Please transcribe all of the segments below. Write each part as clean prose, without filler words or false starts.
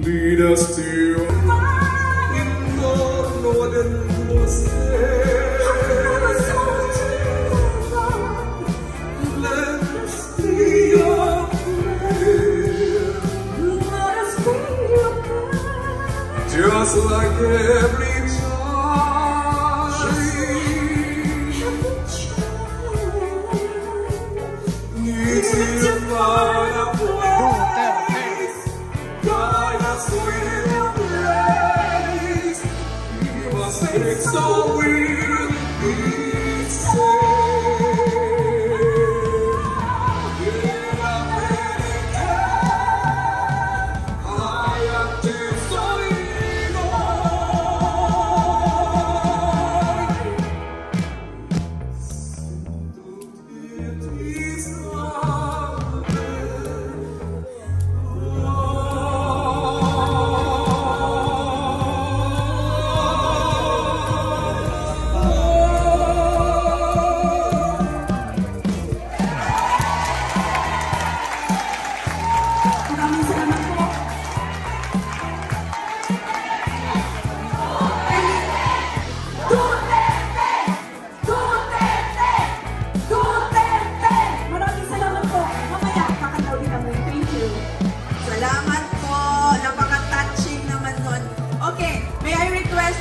lead us to your mind in your northern let us be your prayer. Let us be your prayer. Just like every so we'll be safe.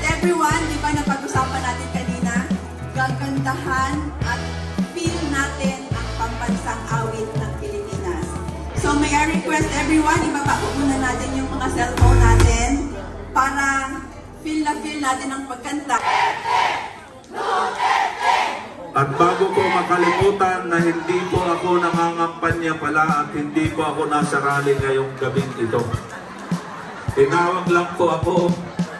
Everyone, di ba napag-usapan natin kanina, gagandahan at feel natin ang pambansang awit ng Pilipinas. So may I request everyone, ibaba ko muna natin yung mga cellphone natin para feel natin ang pagkanta. At bago ko makalimutan na hindi po ako nangangampanya pala at hindi po ako nasa rally ngayong gabing ito. Tinawag lang po ako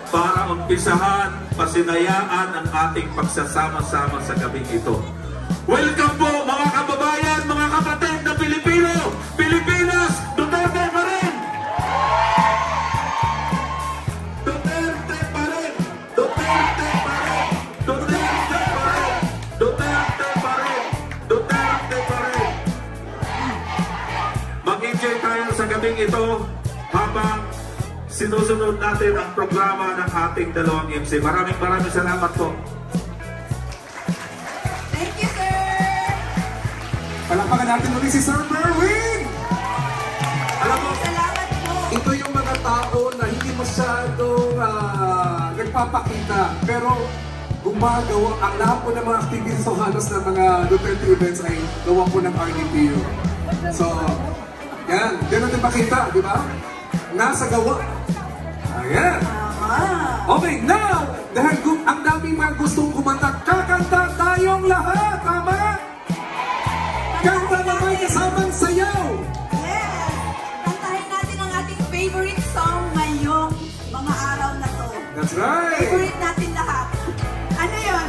para umpisahan, pasinayaan ang ating pagsasama-sama sa gabing ito. Welcome po mga kababayan, mga kapatid na Pilipino, Pilipinas, Duterte pa rin! Duterte pa rin! Duterte pa rin! Duterte pa rin! Duterte pa rin! Duterte pa rin! Mag-enjoy tayo sa gabing ito habang sinusunod natin ang programa ng ating dalawang MC. Maraming salamat po. Thank you, sir! Palakpakan natin ulit si Sir Merwin! Alam mo, salamat po! Ito yung mga tao na hindi masyadong nagpapakita, pero gumagawa. Ang lahat po ng mga activities o halos ng mga Duterte events ay gawa po ng RDPU. So, yan. Ganun din makita, di ba? Nasa gawa. Ayan. Okay, now, dahil ang daming mga gustong kumanta, kakanta tayong lahat, tama? Kanta naman kasamang sayaw. Yes! Kantahin natin ang ating favorite song ngayong mga araw na to. That's right! Favorite natin lahat. Ano yun?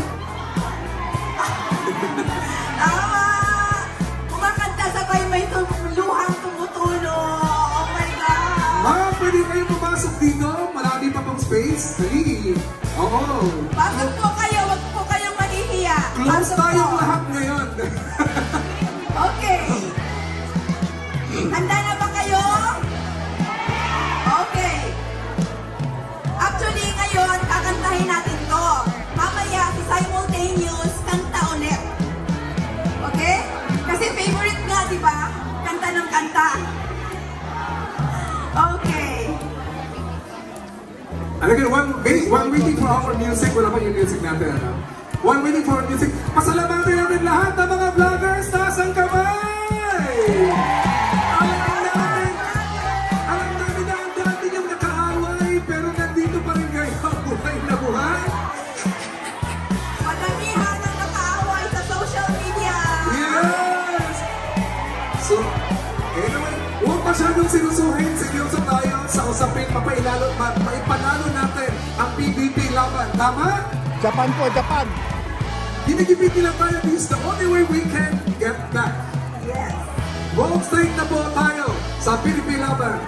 Tama! Kumakanta sabay may luhang tumutulo. Oh my God! Pwede kayo pumasok dito. Marami pa pang space. Dali. Oo. Pasok po kayo. Huwag po kayong mahihiya. Close tayong lahat ngayon. Okay. Handa na ba kayo? Okay. Actually, ngayon, kakantahin natin to. Mamaya, si simultaneous, kanta ulit. Okay? Kasi favorite nga, di ba? Kanta ng kanta. Okay. And again, one waiting for our music. Wala pa yung music natin, ano? One waiting for our music. Pasalamatan natin lahat ng mga vloggers. Taas ang kamay! Alam namin na ang dati niyong nakaaway, pero nandito pa rin kayo. Buhay na buhay. Madamihan ang nakaaway sa social media. Yes! So, eh naman, huwag masyadong sinusuhin. Seryoso tayo sa usapin. Maipanalo natin ang PBB laban. Tama? Japan po, Japan. Ginigipit nila tayo. This is the only way we can get back. Yes. Home straight na po tayo sa PBB laban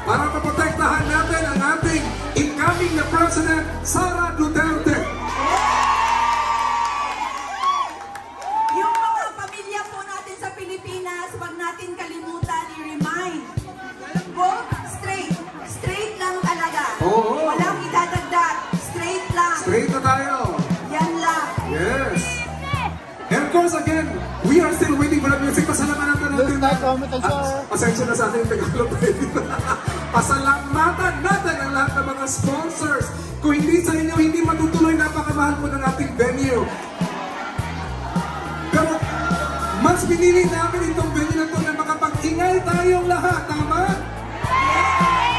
para maprotektahan natin ang ating incoming na President, Sara Duterte. Yung mga pamilya po natin sa Pilipinas, huwag natin kalimutan i-remind. Go straight. Straight lang tayo. Yan lang. Yes. And of course, again, we are still waiting for the music. Pasalamatan natin. Pasensya na sa ating Tagalog. Pasalamatan natin ang lahat ng mga sponsors. Kung hindi sa inyo, hindi matutuloy, napakamahal po ng ating venue. Pero, mas pinili namin itong venue na ito na makapag-ingay tayong lahat. Tama?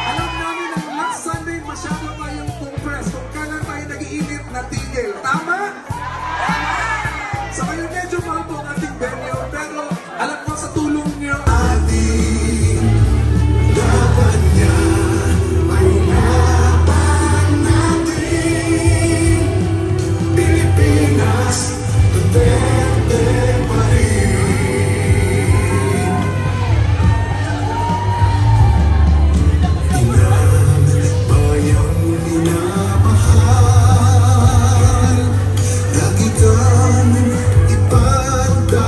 Alam namin na last Sunday, masyado pa yung compress. Kung kailan tayo nag-iinit na tigil. Tama? Sa kayo medyo mahal po ang ating venue, pero alam ko sa tulong niyo, ating laban niya ay laban natin. Pilipinas, Duterte pa rin. Inang bayang minamahal, lagi kang ipagdarasal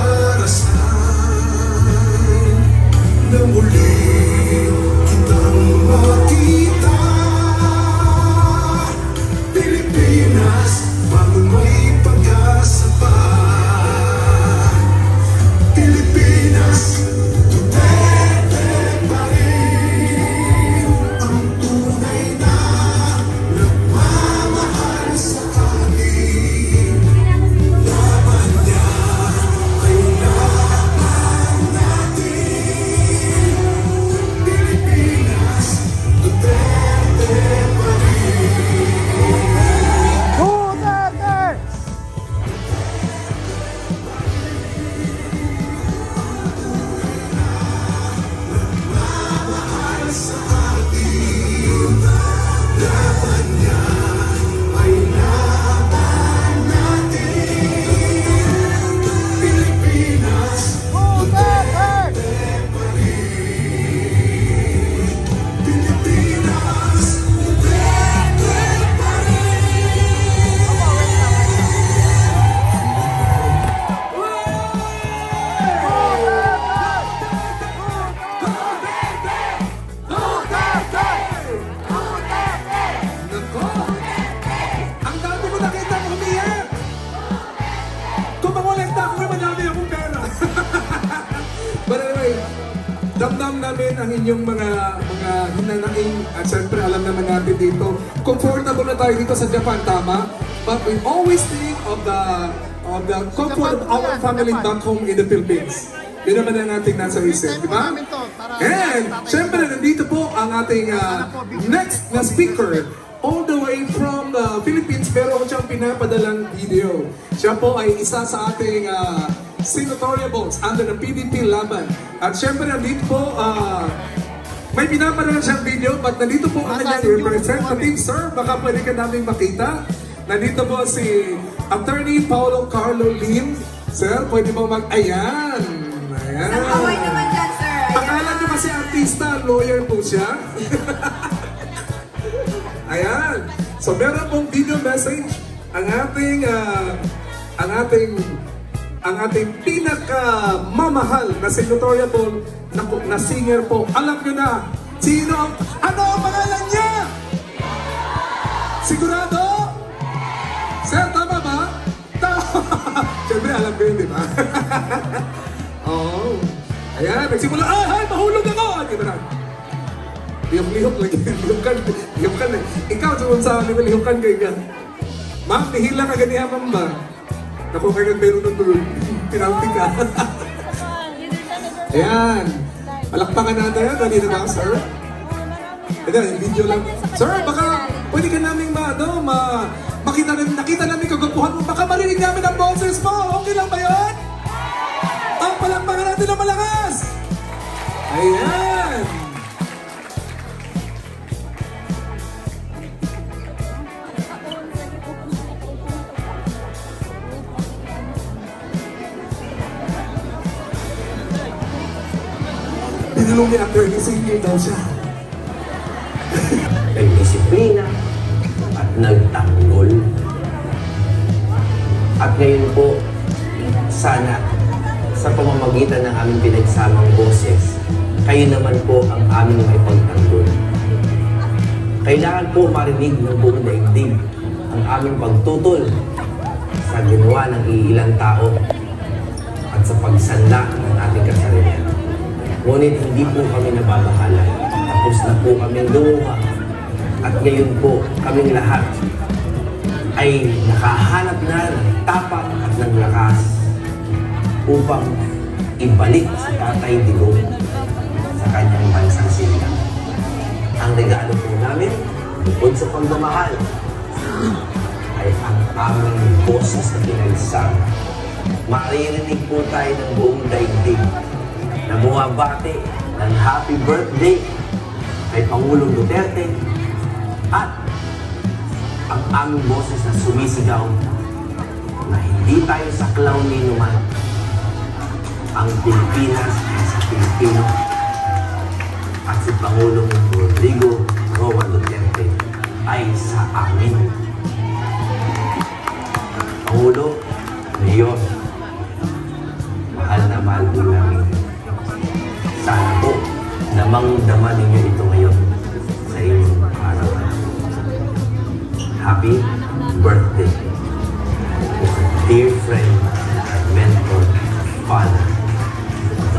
na muli kitang makita. Pilipinas, bagong may pag-asa pa. Pilipinas, Duterte pa rin ang tunay na nagmamahal sa atin. Laban niya ay laban natin. Pilipinas, Duterte pa rin. Sa atin, laban niya ay laban natin. Pilipinas, Duterte pa rin. Pilipinas, Duterte pa Nako! Ang dami ko nakita mo umiyak! Kung mangolekta ako, madami akong pera. But anyway, damdam namin ang inyong mga hinanaing at syempre alam naman natin dito, comfortable na tayo dito sa Japan, tama? But we always think of the comfort of our family back home in the Philippines. Yun naman ang ating nasa isip, di ba? And syempre nandito po ang ating next na speaker all the way from the Philippines, pero ako siyang pinapadalang video. Siya po ay isa sa ating senatoriables under the PDP Laban. At syempre nandito po, may pinapadala siyang video, but nandito po ang kanyang representative. Sir, baka pwede ka namin makita. Nandito po si Attorney Paulo Carlo Lim. Sir, pwede mo Ayan! Ayan! Nakaway naman dyan, sir. Ayan. Akala nyo kasi artista, lawyer po siya. Ayan! So meron pong video message ang ating pinakamamahal na senatorial na singer po. Alam nyo na, sino ano ang pangalan niya? Sigurado? Sir, tama ba? Tama! Siyempre, alam ko yun, di ba? Oo. Ayan, nagsimula, ay, mahulog ako! Di ba na? Lihok-lihok lagi. Lihokan eh. Ikaw, sa mga lihokan kayo ka. Ma'am, nihila ka ganihan, ma'am ba? Naku, kayo nagpero ng tulog. Pinalti ka. Ayan. Palakpakan natin yan. Kanina ba, sir? Ito, yung video lang. Sir, baka pwede ka namin nakita namin kagapuhan mo. Baka marinig namin ang boses mo. Okay lang ba yun? Ang palakpakan natin ng malakas. Ayan. Pinulong ni Attorney Singing daw siya. Nagdisiplina at nagtanggol. At ngayon po, sana sa pamamagitan ng aming pinagsamang boses, kayo naman po ang aming may pagtanggol. Kailangan po marinig ng buong daigdig ang aming pagtutol sa ginawa ng iilang tao at sa pagsanla ng ating kasarian. Ngunit hindi po kami nababahala. Tapos na po kami lumuha. At ngayon po, kaming lahat ay nakahanap na ng tapang at ng lakas upang ibalik si Tatay Digong sa kanyang bansang simbahan. Ang regalo po namin, bukod sa pagmamahal, ay ang aming boses na pinagsama. Maririnig po tayo ng buong daigdig na bumabati ng happy birthday kay Pangulong Duterte at ang aming boses na sumisigaw na hindi tayo saklaw ni numan. Ang Pilipinas ay sa Pilipino at si Pangulong Rodrigo Roa Duterte ay sa amin. Pangulo, Mayor, mahal na mahal po namin. Sana po damang-dama ninyo ito ngayon sa inyong araw. Happy birthday, dear friend and mentor, father,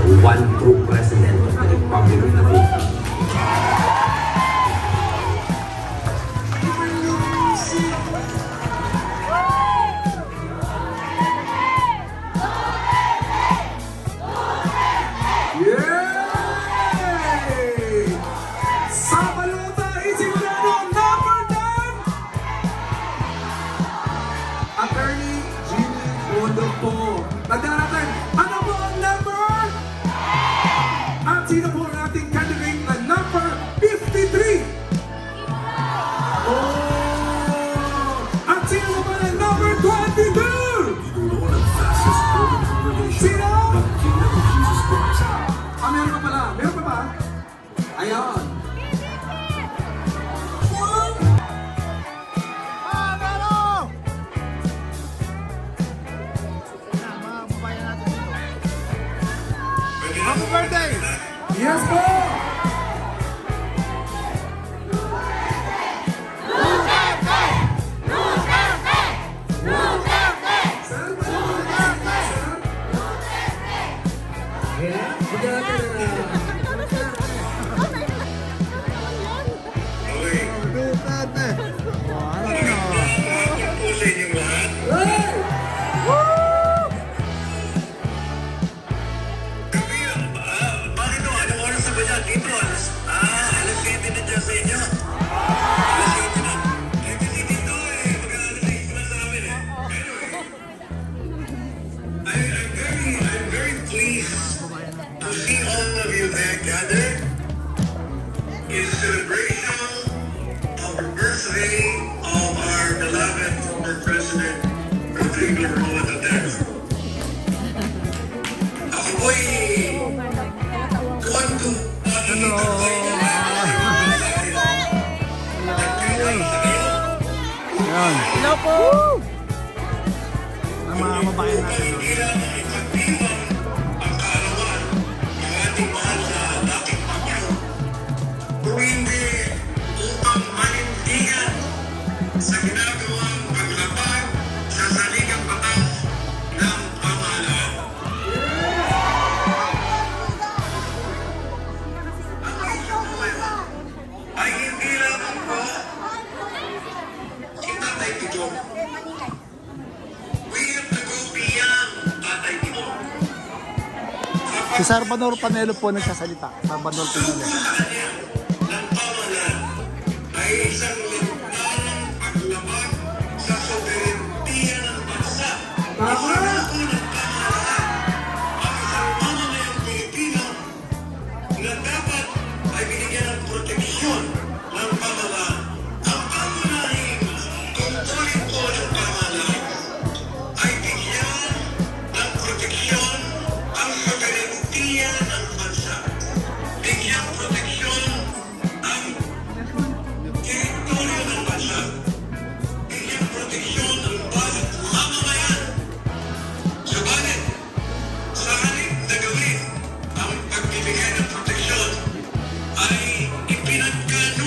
the one true president of the Republic of the Philippines. Attorney Jimmy Bondo po. Tandaan natin, ano po ang number? At sino po ang ating candidate na number 53? Oh! At sino po ang number 22? Sino? Ah, meron pa pala. Meron pa ba? Ayan. Happy birthday! Yes po! Hello po! Ang mga mabayan natin. Ang kaalaman ng ating mahal na dating Pangyo. Kung hindi upang manindigan sa ginagawang paglabag sa saligang batas ng pamahalaan. Ang inyong buwan ay hindi lamang po si Tatay Digong. We have to go beyond Tatay Digong. Si Salvador Panelo po nagsasalita. Salvador Panelo. Ng pamahalaan ay isang lantarang paglabag sa soberentiya ng bansa. Isinako ng pamahalaan ang isang mamamayang Pilipino na dapat ay binigyan ng proteksyon ng pamahalaan. Ang pangunahing tungkulin po ng pamahalaan ay bigyan ng proteksyon ang soberentiya ng bansa. Bigyan proteksyon ang teritoryo ng bansa. Bigyan proteksyon ang bawat mamamayan. Subalit, sa halip na gawin ang pagbibigay ng proteksyon ay ipinagkano